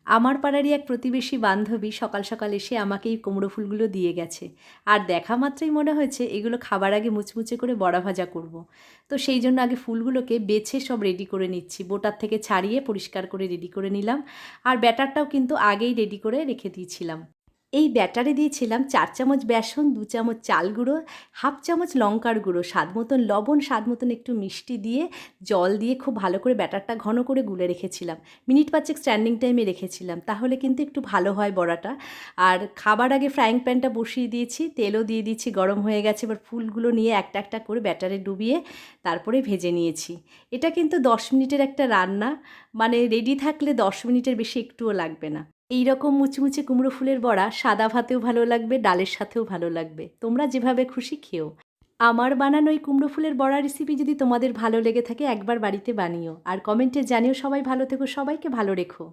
আমার পাড়ারই এক প্রতিবেশী বান্ধবী সকাল সকাল এসে আমাকে এই কুমড়ো ফুলগুলো দিয়ে গেছে। আর দেখা মাত্রই মনে হয়েছে এগুলো খাবার আগে মুচমুচে করে বড়া ভাজা করব। তো সেই জন্য আগে ফুলগুলোকে বেছে সব রেডি করে নিচ্ছি, বোটার থেকে ছাড়িয়ে পরিষ্কার করে রেডি করে নিলাম। আর ব্যাটারটাও কিন্তু আগেই রেডি করে রেখে দিয়েছিলাম। এই ব্যাটারে দিয়েছিলাম 4 চামচ বেসন, 2 চামচ চাল গুঁড়ো, হাফ চামচ লঙ্কার গুঁড়ো, স্বাদ মতন লবণ, স্বাদ মতন একটু মিষ্টি দিয়ে জল দিয়ে খুব ভালো করে ব্যাটারটা ঘন করে গুলে রেখেছিলাম। মিনিট 5 স্ট্যান্ডিং টাইমে রেখেছিলাম, তাহলে কিন্তু একটু ভালো হয় বড়াটা। আর খাবার আগে ফ্রাইং প্যানটা বসিয়ে দিয়েছি, তেলও দিয়ে দিয়েছি, গরম হয়ে গেছে। এবার ফুলগুলো নিয়ে একটা একটা করে ব্যাটারে ডুবিয়ে তারপরে ভেজে নিয়েছি। এটা কিন্তু 10 মিনিটের একটা রান্না, মানে রেডি থাকলে 10 মিনিটের বেশি একটুও লাগবে না। এই রকম মুচমুচে কুমড়ো ফুলের বড়া সাদা ভাতেও ভালো লাগবে, ডালের সাথেও ভালো লাগবে। তোমরা যেভাবে খুশি খেও। আমার বানানো এই কুমড়ো ফুলের বড়া রেসিপি যদি তোমাদের ভালো লেগে থাকে একবার বাড়িতে বানিও। আর কমেন্টে জানিও। সবাই ভালো থেকো, সবাইকে ভালো রেখো।